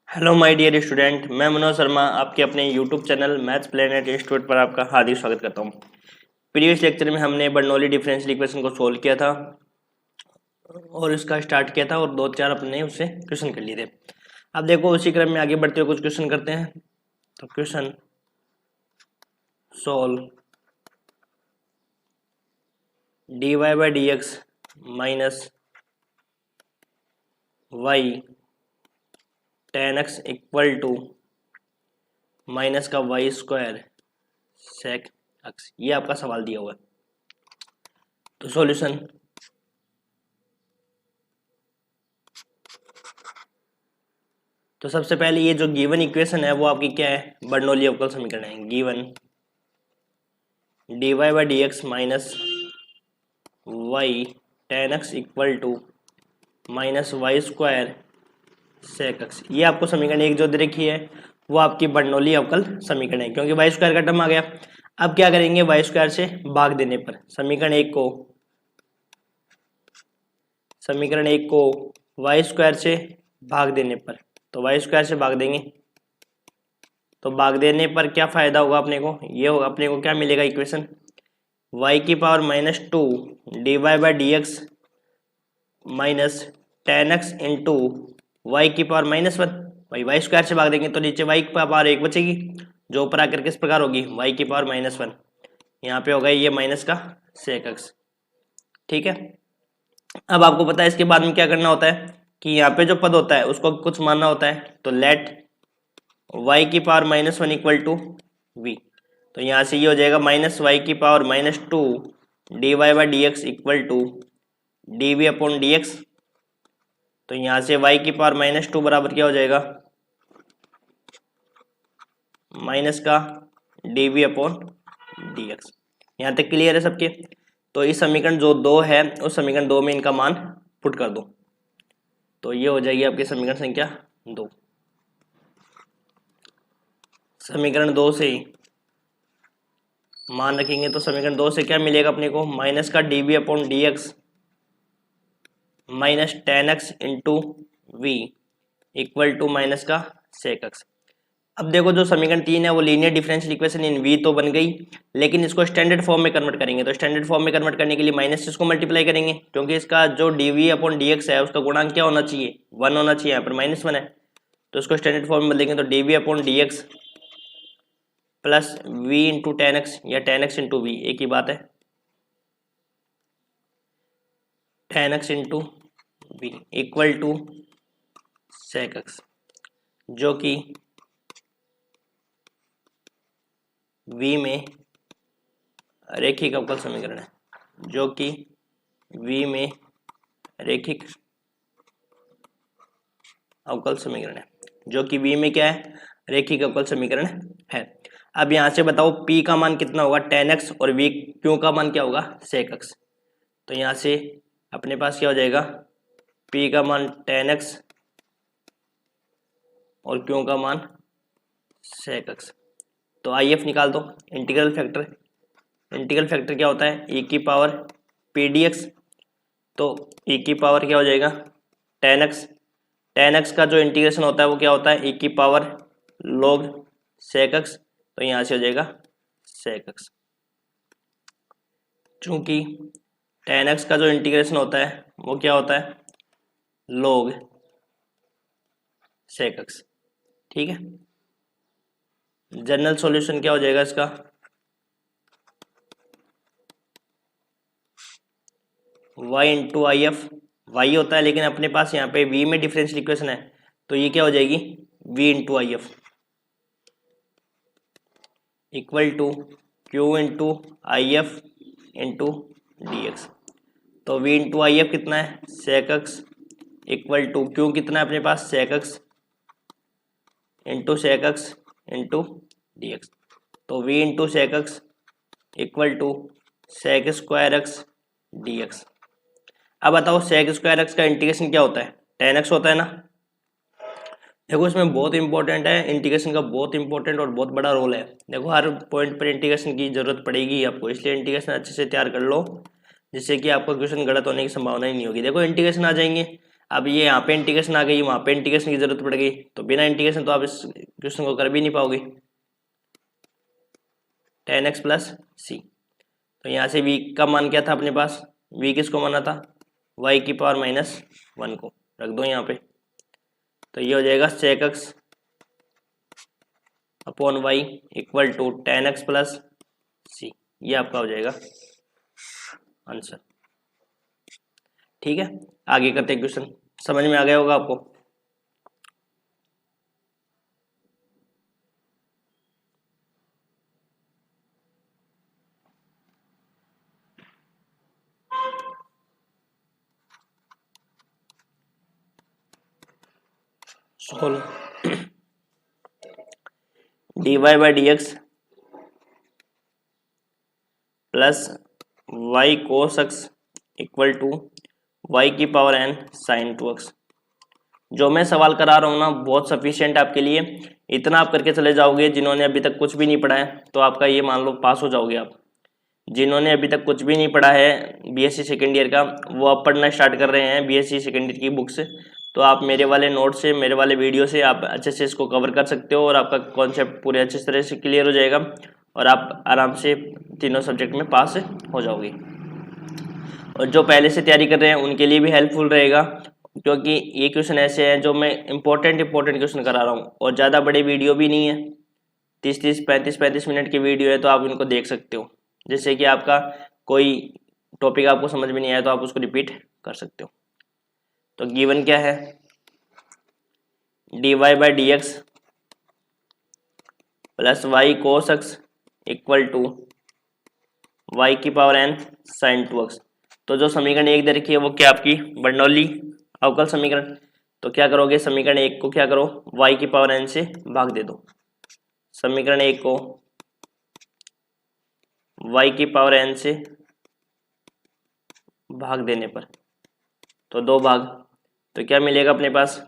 Hello my dear student, मैं मनोज शर्मा आपके अपने YouTube channel maths planet institute पर आपका हार्दिक स्वागत करता हूं। प्रीवियस लेक्चर में हमने बर्नौली डिफरेंशियल इक्वेशन को सोल्व किया था और इसका स्टार्ट किया था और दो चार अपने उससे क्वेश्चन कर लिए थे। अब देखो उसी क्रम में आगे बढ़ते हुए कुछ क्वेश्चन करते हैं। तो question solve d y by d x minus y ten x equal to minus का वाई स्क्वायर सेक एक्स, ये आपका सवाल दिया हुआ है। तो सॉल्यूशन, तो सबसे पहले ये जो गिवन इक्वेशन है वो आपकी क्या है, बर्नौली अवकल समीकरण है। Given d y by d x minus y ten x equal to minus y square sec x, ये आपको समीकरण एक जो दे रखी है वो आपकी बर्नौली अवकल समीकरण है, क्योंकि वाई स्क्वायर का टर्म आ गया। अब क्या करेंगे, वाई स्क्वायर से भाग देने पर समीकरण एक को वाई स्क्वायर से भाग देने पर, तो वाई स्क्वायर से भाग देंगे तो भाग देने पर क्या फायदा होगा अपने को, ये होगा अपने को क्या मिलेगा इक्वेशन y की power minus two d y by d x minus ten x into y की पावर माइनस वन। भाई वाई स्क्वायर से भाग देंगे तो नीचे y की पावर एक बचेगी, जो ऊपर आकर किस प्रकार होगी, y की पावर माइनस वन, यहाँ पे होगा ये माइनस का सेक एक्स। ठीक है, अब आपको पता है इसके बाद में क्या करना होता है कि यहाँ पे जो पद होता है उसको कुछ मानना होता है। तो लेट y की power minus one equal to v, तो यहाँ से ये हो जाएगा माइनस वाई की power minus two d y by d x equal to d v upon d x. तो यहाँ से y की पावर माइनस टू बराबर क्या हो जाएगा, माइनस का d v upon d x. यहाँ तक क्लियर है सबके। तो इस समीकरण जो दो है उस समीकरण दो में इनका मान पुट कर दो, तो ये हो जाएगी आपकी समीकरण संख्या दो। समीकरण दो से मान रखेंगे तो समीकरण दो से क्या मिलेगा अपने को, माइनस का d v upon d x minus ten x into v equal to minus का सेक एक्स। अब देखो जो समीकरण तीन है वो linear differential equation in v तो बन गई, लेकिन इसको स्टैंडर्ड फॉर्म में कन्वर्ट करेंगे। तो स्टैंडर्ड फॉर्म में कन्वर्ट करने के लिए माइनस से इसको मल्टीप्लाई करेंगे, क्योंकि इसका जो d v upon d x है उसका गुणांक क्या होना चाहिए, वन होना चाहिए, यहाँ पर माइनस वन है। तो इसको स्टैंडर्ड फॉर्म में बदलेंगे तो d v upon d x plus v into ten x या टेन एक्स इंटू वी, एक ही बात है, ten x into v equal to sec x, जो कि v में रैखिक अवकल समीकरण है, जो कि v में रैखिक अवकल समीकरण है, जो कि v में क्या है, रैखिक अवकल समीकरण है। अब यहां से बताओ p का मान कितना होगा, टेन एक्स, और v q का मान क्या होगा, सेक एक्स। तो यहां से अपने पास क्या हो जाएगा, p का मान टेन एक्स और q का मान सेक एक्स। तो आई एफ निकाल दो, इंटीग्रल फैक्टर क्या होता है, e की पावर पी डी एक्स। तो e की पावर क्या हो जाएगा, टेन एक्स का जो इंटीग्रेशन होता है वो क्या होता है, e की पावर log सेक एक्स। तो यहाँ से हो जाएगा सेक एक्स, चूंकि टेन एक्स का जो इंटीग्रेशन होता है वो क्या होता है, log सेक एक्स। ठीक है, जनरल सॉल्यूशन क्या हो जाएगा इसका, y into I F, y होता है लेकिन अपने पास यहाँ पे v में डिफरेंशियल इक्वेशन है, तो ये क्या हो जाएगी, v into I F equal to q into I F into d x. तो v इंटू आई एफ कितना है, sec x equal to q कितना है अपने पास, sec x into d x. तो v into sec x equal to sec square x d x. अब बताओ सेक स्क्वायर एक्स का इंटीग्रेशन क्या होता है, टेन एक्स होता है ना। देखो इसमें बहुत इंपॉर्टेंट है, इंटीग्रेशन का बहुत इंपॉर्टेंट और बहुत बड़ा रोल है। देखो हर पॉइंट पर इंटीग्रेशन की जरूरत पड़ेगी आपको, इसलिए इंटीग्रेशन अच्छे से तैयार कर लो, जिससे कि आपका क्वेश्चन गलत होने की संभावना ही नहीं होगी। देखो इंटीग्रेशन आ जाएंगे, अब ये यहाँ पे इंटीग्रेशन आ गई, वहाँ पे इंटीग्रेशन की जरूरत पड़ गई, तो बिना इंटीग्रेशन तो आप इस क्वेश्चन को कर भी नहीं पाओगे। tan x प्लस सी, तो यहाँ से v का मान क्या था अपने पास, v किसको माना था, y की पावर -1 को रख दो यहाँ पे, तो ये हो जाएगा sec x upon y equal to tan x plus C, ये आपका हो जाएगा आंसर। ठीक है, आगे करते हैं क्वेश्चन, समझ में आ गया होगा आपको। Solve dy by d x plus y cos x equal to y की पावर n साइन 2x। जो मैं सवाल करा रहा हूँ ना बहुत सफिशिएंट आपके लिए, इतना आप करके चले जाओगे, जिन्होंने अभी तक कुछ भी नहीं पढ़ा है तो आपका ये मान लो पास हो जाओगे आप। जिन्होंने अभी तक कुछ भी नहीं पढ़ा है बीएससी सेकेंड ईयर का, वो अब पढ़ना स्टार्ट कर रहे हैं बीएससी सेकेंड ईयर की बुक से, तो आप मेरे वाले नोट से, मेरे वाले वीडियो से आप अच्छे से इसको कवर कर सकते हो और आपका कॉन्सेप्ट पूरे अच्छे तरह से क्लियर हो जाएगा और आप आराम से तीनों सब्जेक्ट में पास हो जाओगे। और जो पहले से तैयारी कर रहे हैं उनके लिए भी हेल्पफुल रहेगा, क्योंकि ये क्वेश्चन ऐसे हैं जो मैं इंपॉर्टेंट क्वेश्चन करा रहा हूँ और ज़्यादा बड़े वीडियो भी नहीं है, 30-35 मिनट की वीडियो है, तो आप इनको देख सकते हो। जैसे कि आपका कोई टॉपिक आपको समझ में नहीं आया तो आप उसको रिपीट कर सकते हो। तो गिवन क्या है, dy by d x plus y cos x equal to y की पावर n साइन 2x। तो जो समीकरण 1 दे रखी है वो क्या आपकी बर्नौली अवकल समीकरण, तो क्या करोगे, समीकरण 1 को क्या करो, y की पावर n से भाग दे दो। समीकरण 1 को y की पावर n से भाग देने पर तो 2 भाग, तो क्या मिलेगा अपने पास,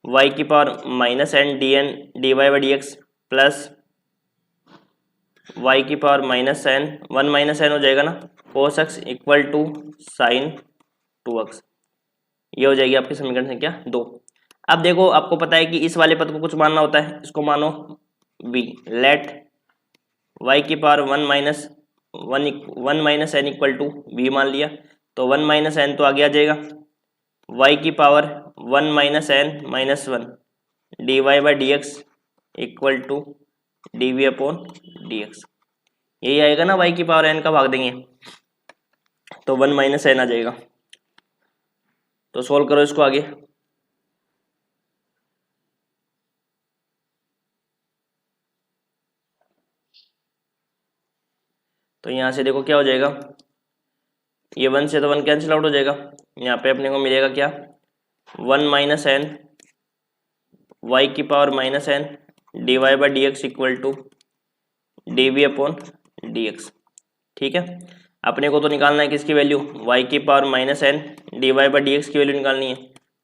y की power -n dn dy by d x plus y की पावर -n 1 - n हो जाएगा ना, cos x equal to sine 2x। ये हो जाएगी आपकी समीकरण संख्या 2। अब देखो आपको पता है कि इस वाले पद को कुछ मानना होता है, इसको मानो v, लेट y की power 1 - n equal to v मान लिया, तो 1 - n तो आगे आ जाएगा, y की power 1 - n -1 dy by d x equal to dv upon dx। यही आएगा ना, y की पावर n का भाग देंगे तो 1 - n आ जाएगा। तो सोल्व करो इसको आगे, तो यहाँ से देखो क्या हो जाएगा, ये 1 से तो 1 कैंसिल आउट हो जाएगा, यहाँ पे अपने को मिलेगा क्या, 1 - n y की power -n dy by d x equal to dv upon dx। ठीक है, अपने को तो निकालना है किसकी वैल्यू, y की power -n dy by d x की वैल्यू निकालनी है,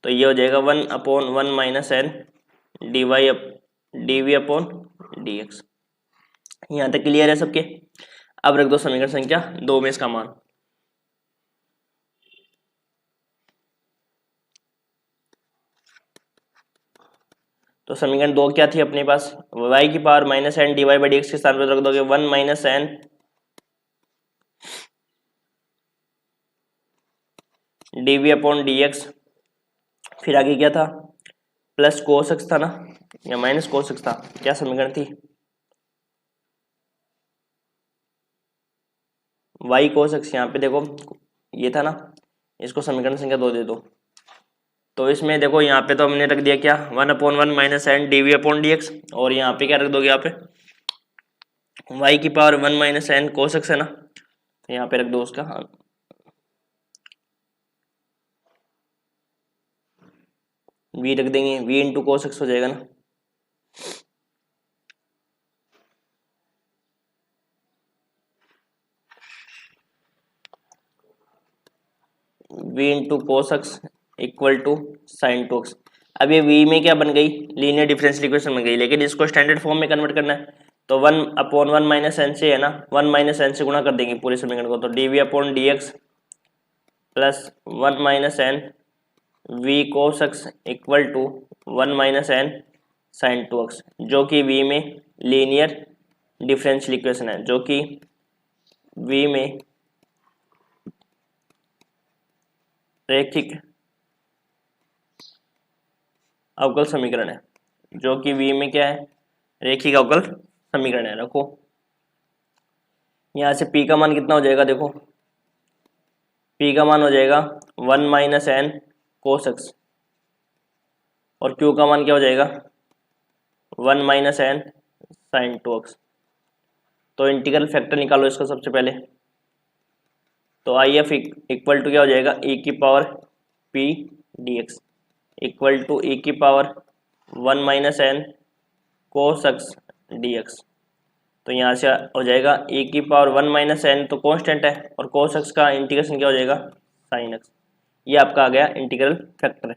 तो ये हो जाएगा 1 upon 1 - n dv upon dx। यहाँ तक क्लियर है सबके। अब रख दो समीकरण संख्या 2 में इसका मान, तो समीकरण 2 क्या थी अपने पास, y की power -n dy by d x के स्थान पर रख दोगे 1 - n dv अपॉन dx, फिर आगे क्या था, प्लस कोस एक्स था ना या माइनस कोस एक्स था, क्या समीकरण थी, y कोस एक्स, यहाँ पे देखो ये था ना, इसको समीकरण संख्या 2 दे दो। तो इसमें देखो यहाँ पे तो हमने रख दिया क्या, 1 upon 1 - n dv upon dx, और यहाँ पे क्या रख दोगे, यहाँ पे y की पावर 1 - n कोस एक्स है ना, तो यहाँ पे रख दो उसका v रख देंगे, v इंटू कोस एक्स हो जाएगा ना, v into cos x equal to sine 2x। अब ये v में क्या बन गई, लीनियर डिफरेंशियल इक्वेशन बन गई, लेकिन इसको स्टैंडर्ड फॉर्म में कन्वर्ट करना है, तो 1 अपॉन 1 - n से है ना, 1 - n से गुणा कर देंगे पूरे समीकरण को, तो dv upon dx plus 1 minus n v cos x equal to 1 minus n sine 2x, जो कि v में लीनियर डिफरेंशियल इक्वेशन है, जो कि v में रैखिक अवकल समीकरण है, जो कि v में क्या है, रैखिक अवकल समीकरण है। रखो यहाँ से p का मान कितना हो जाएगा, देखो p का मान हो जाएगा 1 माइनस एन कोस एक्स, और q का मान क्या हो जाएगा 1 माइनस एन साइन 2x। तो इंटीग्रल फैक्टर निकालो इसका सबसे पहले। तो आई एफ इक्वल टू क्या हो जाएगा, e की power p dx equal to e की power 1 minus n cos x dx। तो यहाँ से हो जाएगा e की पावर 1 माइनस एन तो कांस्टेंट है, और कोस एक्स का इंटीग्रेशन क्या हो जाएगा साइन एक्स। ये आपका आ गया इंटीग्रल फैक्टर।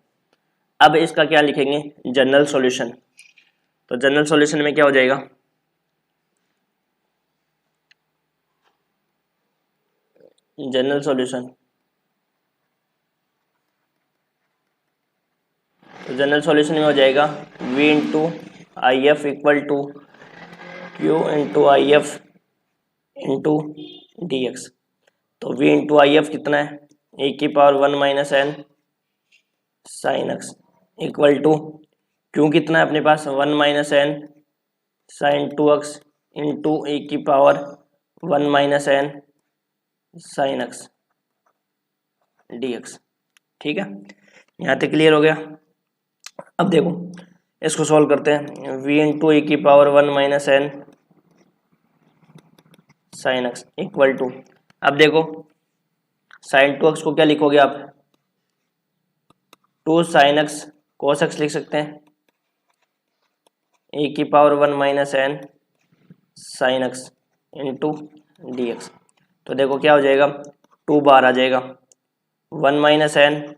अब इसका क्या लिखेंगे, जनरल सॉल्यूशन। तो जनरल सॉल्यूशन में क्या हो जाएगा, जनरल सॉल्यूशन, तो जनरल सॉल्यूशन में हो जाएगा v into I F equal to q into I F into d x. तो v इंटू आई एफ कितना है, e की power 1 minus n sine x equal to q कितना है अपने पास 1 minus n sine 2x into e की power 1 minus n sine x d x. ठीक है, यहाँ तक क्लियर हो गया। अब देखो इसको सॉल्व करते हैं, v इंटू e की power 1 minus n sine x equal to, अब देखो साइन 2x को क्या लिखोगे आप, 2 साइन एक्स कोस एक्स लिख सकते हैं, e की power 1 minus n sine x into d x. तो देखो क्या हो जाएगा, 2 बार आ जाएगा, 1 minus n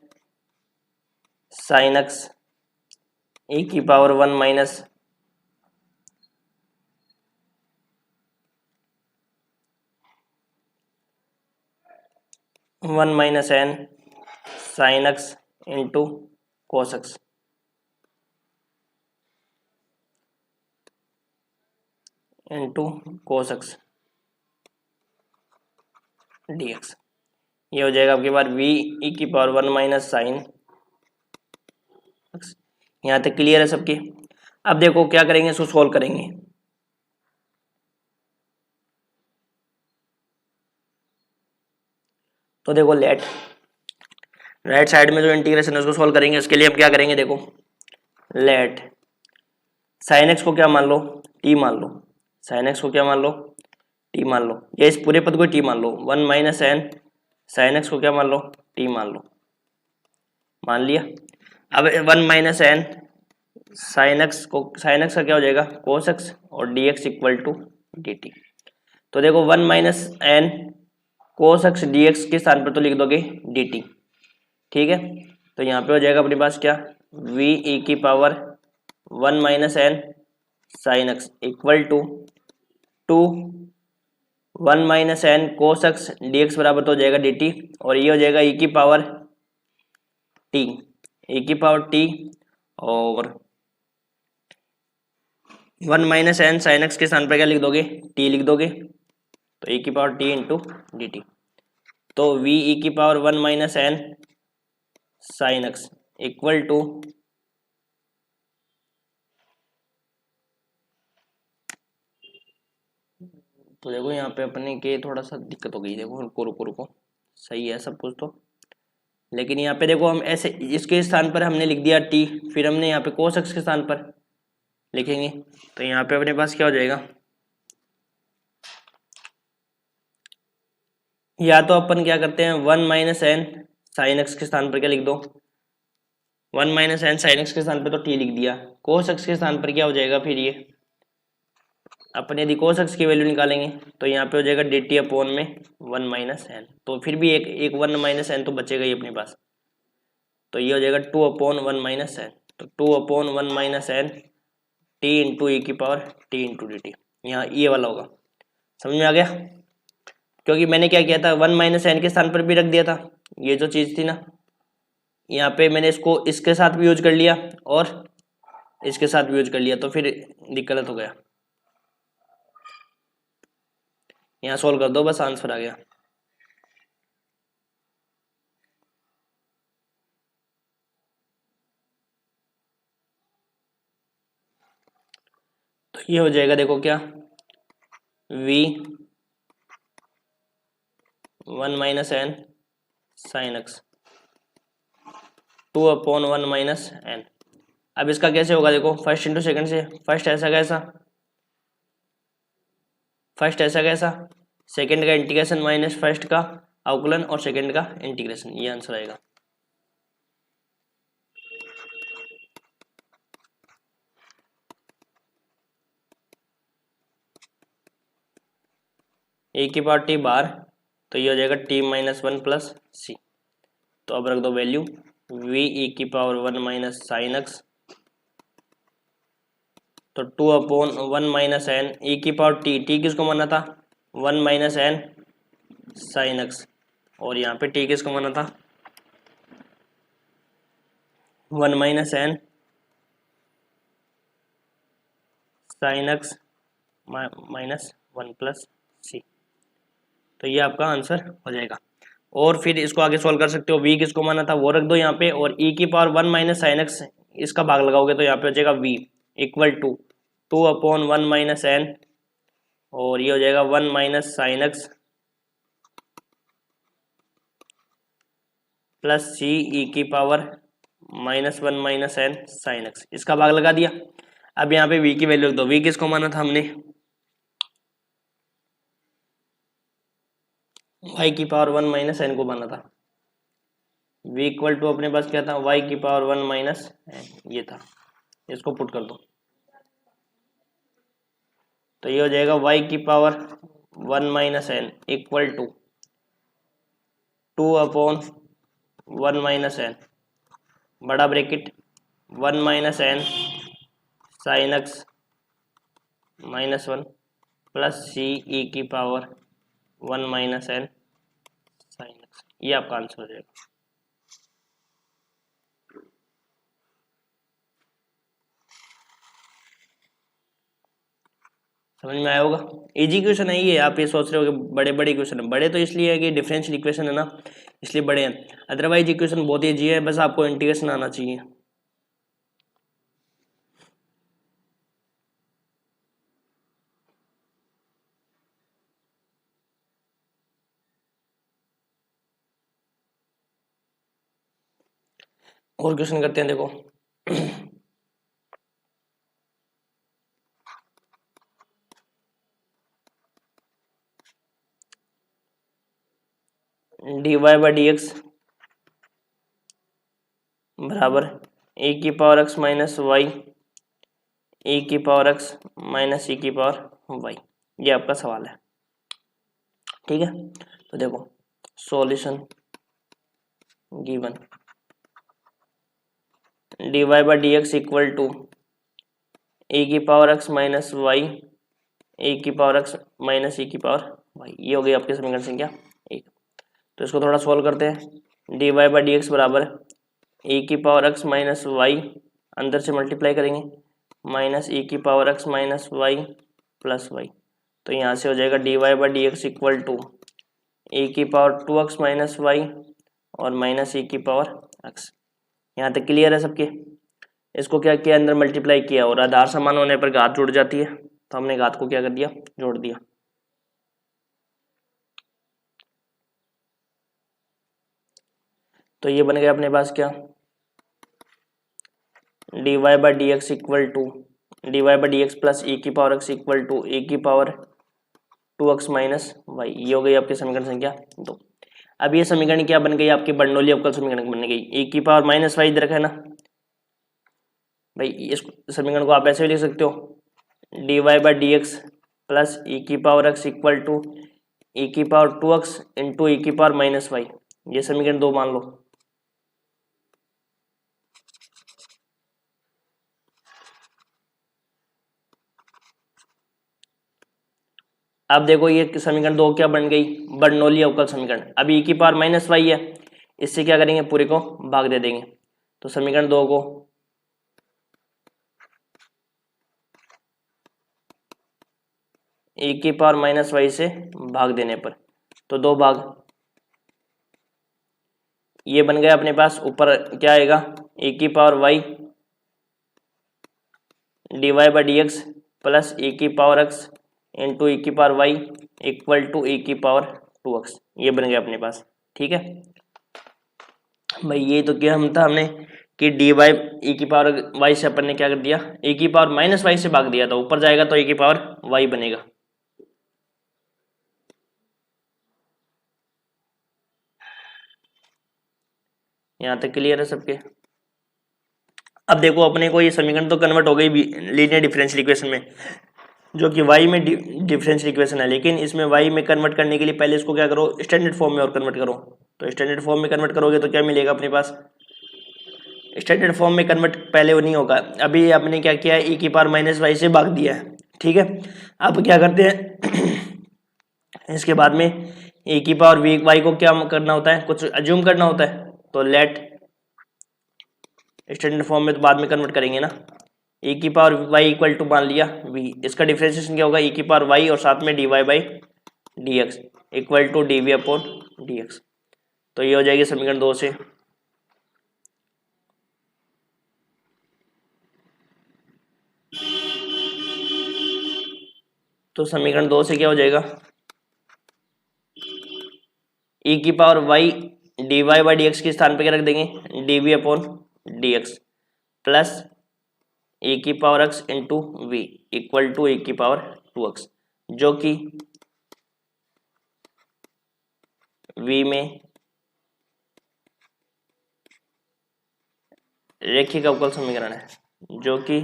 sine x e की power 1 minus n sine x into cos x into cos x d x. ये हो जाएगा आपके पास v e की पावर 1 माइनस साइन एक्स। यहाँ तक क्लियर है सबकी। अब देखो क्या करेंगे, इसको सोल्व करेंगे। तो देखो लेट राइट साइड में जो इंटीग्रेशन है उसको सोल्व करेंगे। उसके लिए हम क्या करेंगे, देखो लेट साइन एक्स को क्या मान लो, t मान लो, साइन एक्स को क्या मान लो, t मान लो, या इस पूरे पद को t मान लो। 1 माइनस एन साइन एक्स को क्या मान लो, t मान लो, मान लिया। अब 1 माइनस एन साइन एक्स को, साइन एक्स का क्या हो जाएगा कोस एक्स, और d x equal to d t. तो देखो 1 minus n cos x d x के स्थान पर तो लिख दोगे डी टी। ठीक है, तो यहाँ पे हो जाएगा अपने पास क्या, v e की power 1 minus n sine x equal to 1 minus n cos x d x बराबर तो हो जाएगा डी टी, और ये हो जाएगा e की पावर t, e की पावर t, और 1 माइनस एन साइन एक्स के स्थान पर क्या लिख दोगे, t लिख दोगे, तो e की power t into d t. तो v e की power 1 minus n sine x equal to तो देखो यहाँ पे अपने के थोड़ा सा दिक्कत हो गई। देखो रुको रुको रुको, सही है सब कुछ तो, लेकिन यहाँ पे देखो हम ऐसे इसके स्थान पर हमने लिख दिया t, फिर हमने यहाँ पे कोस एक्स के स्थान पर लिखेंगे। तो यहाँ पे अपने पास क्या हो जाएगा, या तो अपन क्या करते हैं 1 माइनस एन साइन एक्स के स्थान पर क्या लिख दो, 1 माइनस एन साइन एक्स के स्थान पर तो t लिख दिया, कोस एक्स के स्थान पर क्या हो जाएगा, फिर ये अपन यदि कोस एक्स की वैल्यू निकालेंगे तो यहाँ पे हो जाएगा डी टी अपॉन में 1 माइनस एन। तो फिर भी एक 1 माइनस एन तो बचेगा ही अपने पास, तो ये हो जाएगा 2 अपॉन 1 माइनस एन। तो 2 अपॉन 1 minus n t into e की power t into d t, यहाँ ये वाला होगा। समझ में आ गया, क्योंकि मैंने क्या किया था 1 माइनस एन के स्थान पर भी रख दिया था, ये जो चीज़ थी ना, यहाँ पे मैंने इसको इसके साथ भी यूज कर लिया और इसके साथ भी यूज कर लिया, तो फिर दिक्कत हो गया। यहाँ सोल्व कर दो, बस आंसर आ गया। तो ये हो जाएगा, देखो क्या, v 1 minus n sine x 2/1 minus n. अब इसका कैसे होगा, देखो फर्स्ट इंटू सेकंड से, फर्स्ट ऐसा कैसा, फर्स्ट ऐसा कैसा, सेकंड का इंटीग्रेशन माइनस फर्स्ट का अवकलन और सेकंड का इंटीग्रेशन, ये आंसर आएगा। ए की पावर टी बार, तो ये हो जाएगा टी माइनस 1 प्लस सी। तो अब रख दो वैल्यू v e की पावर 1 माइनस साइन एक्स, तो 2/1 माइनस एन e की पावर टी, टी किसको माना था, 1 माइनस एन साइन एक्स, और यहाँ पे टी किसको माना था, 1 minus n sine x minus 1 plus C. तो ये आपका आंसर हो जाएगा। और फिर इसको आगे सॉल्व कर सकते हो, v किसको माना था वो रख दो यहाँ पे, और e की पावर 1 माइनस साइन एक्स इसका भाग लगाओगे तो यहाँ पे हो जाएगा v equal to 2/1 minus n, और ये हो जाएगा 1 माइनस साइन एक्स प्लस सी ई की power -1 minus n sine x, इसका भाग लगा दिया। अब यहाँ पे v की वैल्यू रख दो, v किसको माना था हमने, y की पावर 1 माइनस एन को माना था। v इक्वल टू अपने पास क्या था, y की पावर 1 माइनस एन, ये था, इसको पुट कर दो, तो ये हो जाएगा y की power 1 minus n equal to 2/1 minus n, बड़ा bracket 1 minus n sine x -1 plus सी ई की power 1 minus n sine x, ये आपका आंसर हो जाएगा। समझ में आया होगा, इजी क्वेश्चन है ये। आप ये सोच रहे हो कि बड़े बड़े क्वेश्चन है, बड़े तो इसलिए है कि डिफरेंशियल इक्वेशन है ना, इसलिए बड़े हैं, अदरवाइज इक्वेशन बहुत इजी है, बस आपको इंटीग्रेशन आना चाहिए। और क्वेश्चन करते हैं, देखो dy बाई डी एक्स बराबर ए की power x minus y e की पावर एक्स माइनस ई की पावर वाई, ये आपका सवाल है, ठीक है। तो देखो solution given dy by d x equal to e की power x minus y e की पावर एक्स माइनस ई की पावर वाई, ये हो गई आपकी समीकरण संख्या 1। तो इसको थोड़ा सॉल्व करते हैं, dy बाई डी एक्स बराबर ए की पावर एक्स माइनस वाई, अंदर से मल्टीप्लाई करेंगे, माइनस ई की power x minus y plus y, तो यहाँ से हो जाएगा dy by d x equal to e की पावर 2x माइनस वाई और माइनस ई की पावर एक्स। यहाँ तक क्लियर है सबके। इसको क्या किया, अंदर मल्टीप्लाई किया, और आधार समान होने पर घात जुड़ जाती है, तो हमने घात को क्या कर दिया, जोड़ दिया। तो ये बन गया अपने पास क्या, dy by d x equal to dy by d x plus e की power x equal to e की पावर 2x माइनस वाई, ये हो गई आपकी समीकरण संख्या 2। अब ये समीकरण क्या बन गई, आपकी बर्नौली अवकल समीकरण बन गई, ए की पावर माइनस वाई इधर रखा है ना भाई, इस समीकरण को आप ऐसे भी लिख सकते हो, dy by d x plus e की power x equal to e की पावर 2x इंटू ई की पावर माइनस वाई, ये समीकरण 2 मान लो। अब देखो ये समीकरण 2 क्या बन गई, बर्नौली अवकल समीकरण। अब ई की पावर माइनस वाई है, इससे क्या करेंगे, पूरे को भाग दे देंगे। तो समीकरण 2 को e⁻y से भाग देने पर, तो 2 भाग, ये बन गया अपने पास। ऊपर क्या आएगा, e⁻y dy/dx plus e⁻x into e⁻y equal to e⁻2x, ये बन गया अपने पास। ठीक है भाई, ये तो क्या हम था हमने कि dy e⁻y से अपन ने क्या कर दिया, e⁻−y से भाग दिया था, ऊपर जाएगा तो e⁻y बनेगा। यहाँ तक क्लियर है सबके। अब देखो अपने को ये समीकरण तो कन्वर्ट हो गई लीनियर डिफरेंशियल इक्वेशन में, जो कि y में डिफरेंशियल इक्वेशन है, लेकिन इसमें y में कन्वर्ट करने के लिए पहले इसको क्या करो, स्टैंडर्ड फॉर्म में और कन्वर्ट करो। तो स्टैंडर्ड फॉर्म में कन्वर्ट करोगे तो क्या मिलेगा अपने पास, स्टैंडर्ड फॉर्म में कन्वर्ट पहले वो नहीं होगा, अभी आपने क्या किया है, e⁻−y से भाग दिया है। ठीक है, अब क्या करते हैं इसके बाद में e⁻y को क्या करना होता है, कुछ अज्यूम करना होता है। तो लेट स्टैंडर्ड फॉर्म में तो बाद में कन्वर्ट करेंगे ना, e⁻y इक्वल टू मान लिया v, इसका डिफरेंशिएशन क्या होगा, e⁻y और साथ में dy/dx इक्वल टू dv/dx। तो ये हो जाएगी समीकरण 2 से। तो समीकरण 2 से क्या हो जाएगा, e⁻y dy/dx के स्थान पे क्या रख देंगे, dv/dx plus e⁻x into v equal to e⁻2x, जो कि v में रेखिक अवकल समीकरण है, जो कि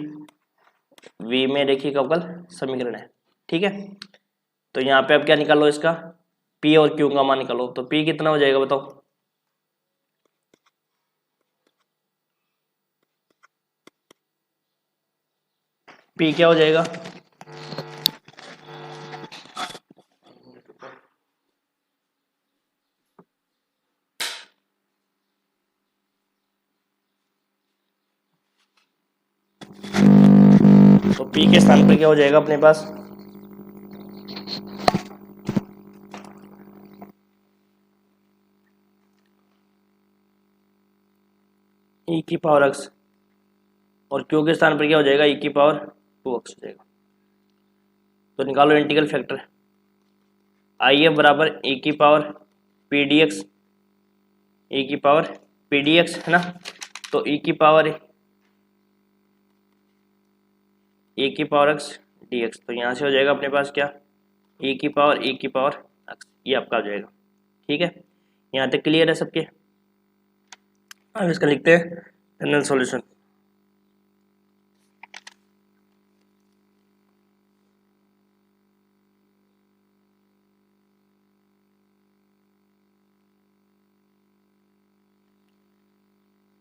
v में रेखिक अवकल समीकरण है। ठीक है, तो यहाँ पे अब क्या निकालो, इसका p और q का मान निकालो। तो p कितना हो जाएगा बताओ, p क्या हो जाएगा, तो p के स्थान पर क्या हो जाएगा अपने पास, e⁻x और q के स्थान पर क्या हो जाएगा, e⁻2x हो जाएगा। तो निकालो इंटीग्रल फैक्टर, if बराबर e⁻pdx, e⁻pdx है ना, तो e⁻x dx, तो यहाँ से हो जाएगा अपने पास क्या, e⁻x, ये आपका हो जाएगा। ठीक है, यहाँ तक क्लियर है सबके। अब इसका लिखते हैं general solution.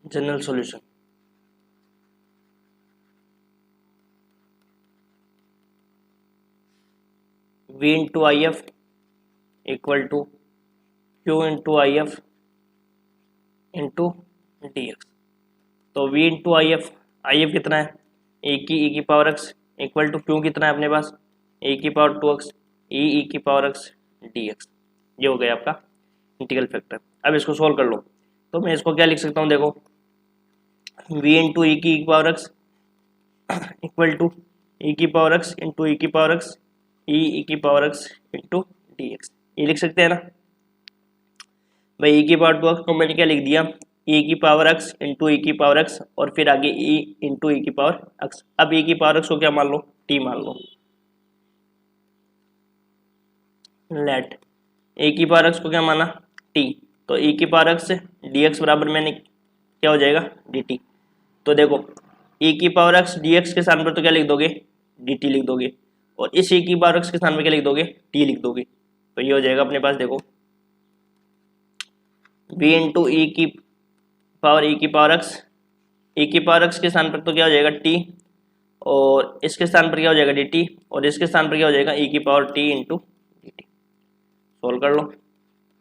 General solution v into I F equal to q into I F into d x. तो v इंटू आई एफ कितना है, e⁻x इक्वल टू q कितना है अपने पास, e⁻2x e⁻x dx, ये हो गया आपका इंटीग्रल फैक्टर। अब इसको सोल्व कर लो, तो मैं इसको क्या लिख सकता हूँ, देखो v into e⁻x equal to e⁻x into e⁻x e⁻x into dx, ये लिख सकते हैं ना भाई। e⁻2x को मैंने क्या लिख दिया, e⁻x इंटू e⁻x और फिर आगे e इंटू e⁻x। अब e⁻x को क्या मान लो, t मान लो। लेट e⁻x को क्या माना, t, तो e⁻x dx बराबर मैंने क्या हो जाएगा, dt। तो देखो e⁻x dx के स्थान पर तो क्या लिख दोगे, dt लिख दोगे, और इस e⁻x के स्थान पर क्या लिख दोगे, t लिख दोगे। तो ये हो जाएगा अपने पास, देखो v इंटू e⁻x के स्थान पर तो क्या हो जाएगा t, और इसके स्थान पर क्या हो जाएगा dt, और इसके स्थान पर क्या हो जाएगा e⁻t इंटू dt। सोल्व कर लो,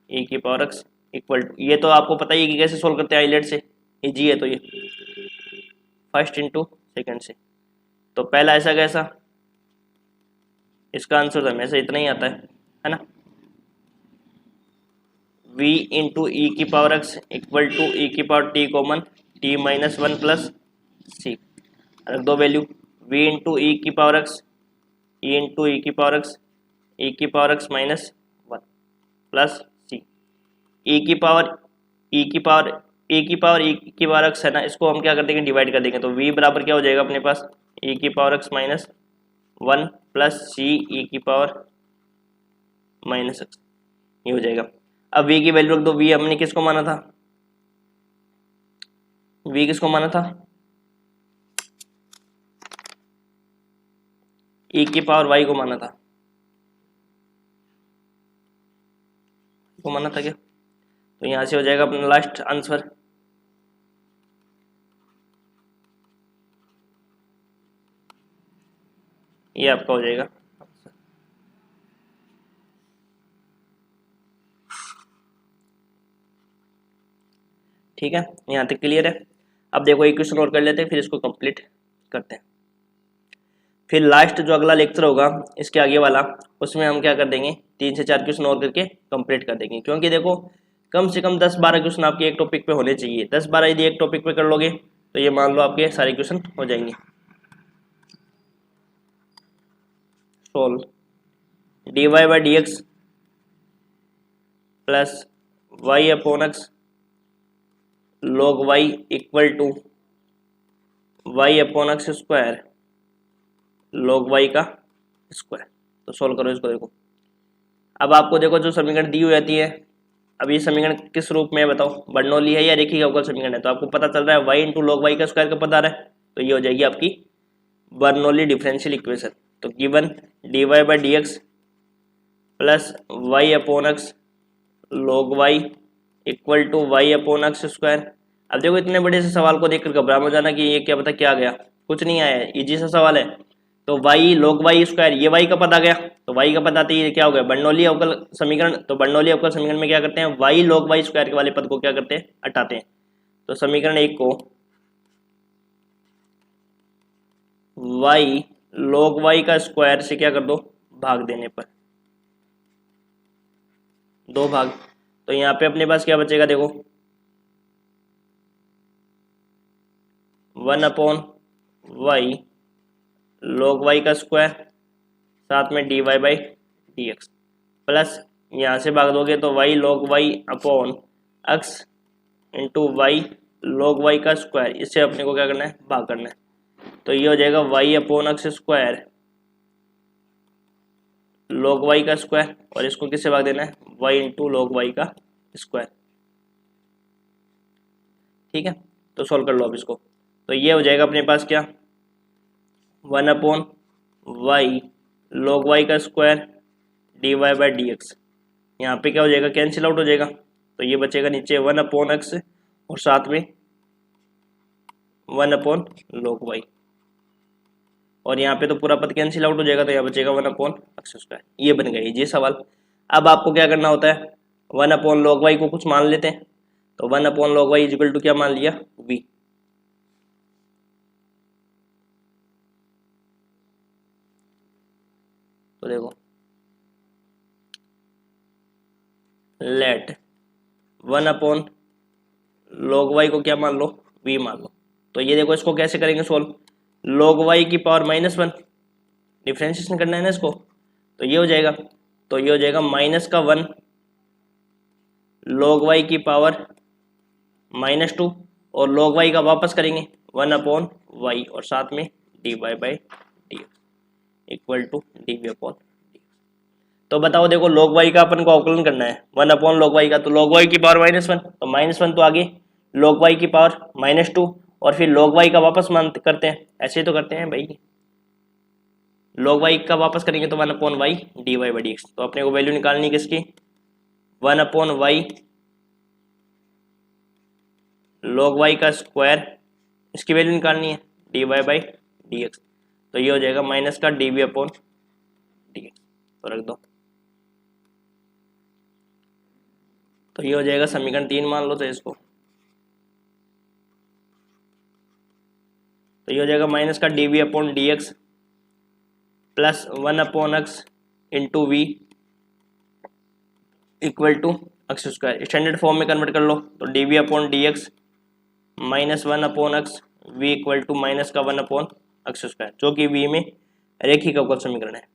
e⁻x इक्वल टू, ये तो आपको पता ही है कि कैसे सोल्व करते हैं आइलेट से, इजी है। तो ये फर्स्ट इंटू सेकेंड से, तो पहला ऐसा कैसा, इसका आंसर तो हमेशा इतना ही आता है ना, v इंटू ई की power x equal to e की power t common t minus one plus C, रख दो वैल्यू, v इंटू ई की power x, e into e की पावर x, ई की power x minus one plus सी, e की power ई की power ई की power ई की पावर x है ना, इसको हम क्या कर देंगे, डिवाइड कर देंगे। तो v बराबर क्या हो जाएगा अपने पास, ई की power x minus one plus सी ई की पावर माइनस एक्स, ये हो जाएगा। अब v की वैल्यू रख दो, v हमने किसको माना था, v किसको माना था, e की पावर y को माना था, को माना था क्या, तो यहां से हो जाएगा अपना लास्ट आंसर, ये आपका हो जाएगा। ठीक है, यहाँ तक क्लियर है। अब देखो एक क्वेश्चन और कर लेते हैं, फिर इसको कंप्लीट करते हैं। फिर लास्ट जो अगला लेक्चर होगा इसके आगे वाला, उसमें हम क्या कर देंगे, 3 से 4 क्वेश्चन और करके कंप्लीट कर देंगे। क्योंकि देखो कम से कम 10-12 क्वेश्चन आपके एक टॉपिक पे होने चाहिए। 10-12 यदि एक टॉपिक पे कर लोगे तो ये मान लो आपके सारे क्वेश्चन हो जाएंगे। Solve dy by d x plus y upon x log y equal to y upon x square log y का स्क्वायर। तो सोल्व करो इसको। देखो अब आपको देखो जो समीकरण दी हुई जाती है, अब ये समीकरण किस रूप में है बताओ, बर्नौली है या रेखीय अवकल समीकरण है। तो आपको पता चल रहा है y इंटू लॉग वाई का स्क्वायर का पता आ रहा है, तो ये हो जाएगी आपकी बर्नौली डिफरेंशियल इक्वेशन। तो given d y by d x plus y upon x log y equal to y upon x square. अब देखो इतने बड़े से सवाल को देखकर घबरा मत जाना कि ये क्या पता क्या आ गया, कुछ नहीं आया है, इजी सा सवाल है। तो y log y स्क्वायर, ये y का पता आ गया, तो y का पता आते ही क्या हो गया, बर्नौली अवकल समीकरण। तो बर्नौली अवकल समीकरण में क्या करते हैं, y log y स्क्वायर के वाले पद को क्या करते हैं, हटाते हैं। तो समीकरण एक को y log y का स्क्वायर से क्या कर दो, भाग देने पर, दो भाग। तो यहाँ पे अपने पास क्या बचेगा, देखो 1 अपॉन वाई log y का स्क्वायर साथ में dy by d x plus यहाँ से भाग दोगे तो y log y upon x into y log y का स्क्वायर, इससे अपने को क्या करना है, भाग करना है। तो ये हो जाएगा y upon x square log y का स्क्वायर, और इसको किससे भाग देना है, y इंटू log y का स्क्वायर। ठीक है, तो सॉल्व कर लो अब इसको। तो ये हो जाएगा अपने पास क्या, 1 अपॉन वाई log y का square d y by d x, यहाँ पे क्या हो जाएगा, कैंसिल आउट हो जाएगा। तो ये बचेगा नीचे 1 अपॉन एक्स और साथ में 1 अपॉन log y, और यहाँ पे तो पूरा पद कैंसिल आउट हो जाएगा, तो यहाँ बचेगा 1 अपॉन एक्स स्क्वायर। ये बन गया ये सवाल। अब आपको क्या करना होता है, 1 अपॉन log y को कुछ मान लेते हैं। तो 1 upon log y equal to क्या मान लिया, v। तो देखो लेट 1 अपॉन log y को क्या मान लो, v मान लो। तो ये देखो इसको कैसे करेंगे सोल्व, log y की पावर -1, डिफ्रेंशिएशन करना है ना इसको, तो ये हो जाएगा। तो ये हो जाएगा -1 log y की पावर -2, और log y का वापस करेंगे 1 अपॉन वाई और साथ में dy by d equal to d v upon d. तो बताओ देखो log y का अपन को अवकलन करना है 1 अपॉन log y का, तो log y की पावर -1, तो -1 तो आगे log y की पावर -2, और फिर log y का वापस मान करते हैं, ऐसे ही तो करते हैं भाई। log y का वापस करेंगे तो 1 upon y d y by d x. तो अपने को वैल्यू निकालनी है किसकी, 1 अपॉन वाई log y का स्क्वायर, इसकी वैल्यू निकालनी है d y by d x. तो ये हो जाएगा माइनस का d v upon d x, तो रख दो। तो ये हो जाएगा समीकरण 3 मान लो तो इसको, तो ये हो जाएगा माइनस का dv upon dx plus 1 upon x into v equal to x square. Standard form में कन्वर्ट कर लो तो dv upon dx minus 1 upon x v equal to minus का 1 अपॉन एक्स स्क्वायर, जो कि v में रेखिक अवकल समीकरण है।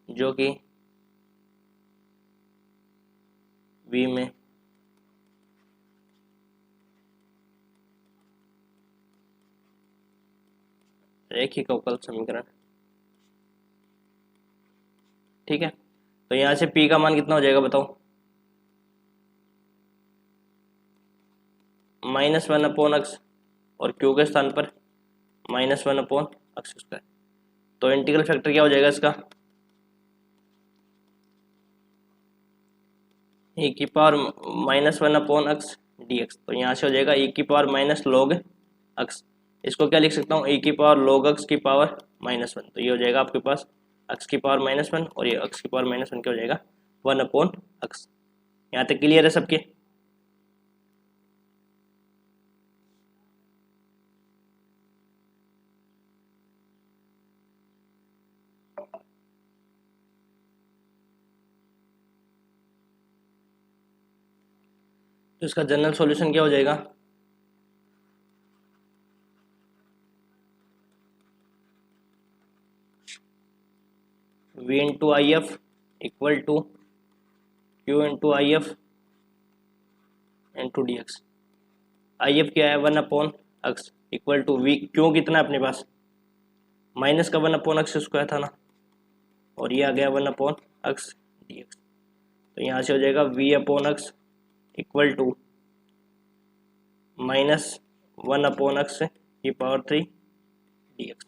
जो कि v में रेखिक अवकल समीकरण, ठीक है। तो यहां से p का मान कितना हो जाएगा बताओ, माइनस 1 अपॉन एक्स और q के स्थान पर माइनस 1 अपॉन एक्स स्क्वायर। तो इंटीग्रल फैक्टर क्या हो जाएगा इसका, e की power minus 1 upon x dx। तो यहाँ से हो जाएगा e की पावर माइनस log x। इसको क्या लिख सकता हूँ, e की पावर log x की पावर माइनस 1। तो ये हो जाएगा आपके पास x की पावर माइनस 1 और ये x की पावर माइनस 1 क्या हो जाएगा 1 अपॉन x। यहाँ तक क्लियर है सबके। तो इसका जनरल सॉल्यूशन क्या हो जाएगा, v into I F equal to q into I F into d x. I F क्या है 1 upon x equal to v, क्यों कितना है अपने पास माइनस का 1 अपॉन एक्स स्क्वायर था ना, और ये आ गया 1 अपॉन एक्स डी एक्स। तो यहाँ से हो जाएगा v upon x equal to minus 1 upon x की पावर 3 डी एक्स।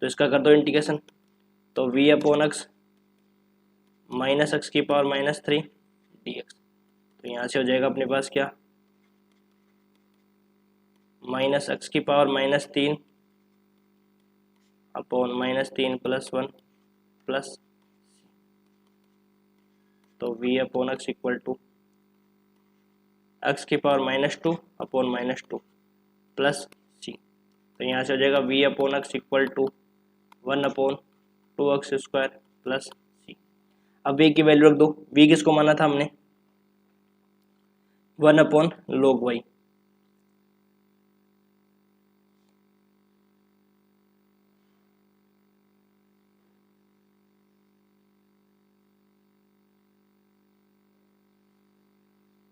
तो इसका कर दो इंटीग्रेशन, तो v upon x minus x की पावर माइनस 3 डी एक्स। तो यहाँ से हो जाएगा अपने पास क्या, माइनस एक्स की power minus 3 upon minus 3 plus 1 plus, तो v upon x equal to x की power minus 2 upon minus 2 plus C. तो यहाँ से हो जाएगा v upon x equal to 1 upon 2x square plus C. अब v की वैल्यू रख दो, v किसको माना था हमने 1 upon log y।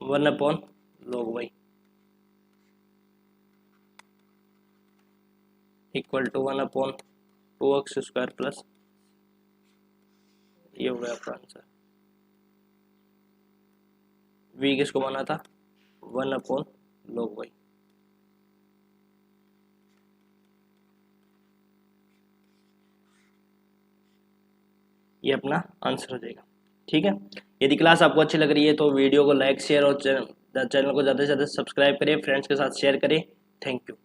One upon log y equal to 1 upon 2x square plus, ये हो गया आपका आंसर। v किसको माना था 1 अपॉन log y। ये अपना आंसर हो जाएगा, ठीक है। यदि क्लास आपको अच्छी लग रही है तो वीडियो को लाइक शेयर और चैनल को ज़्यादा से ज़्यादा सब्सक्राइब करें, फ्रेंड्स के साथ शेयर करें। Thank you.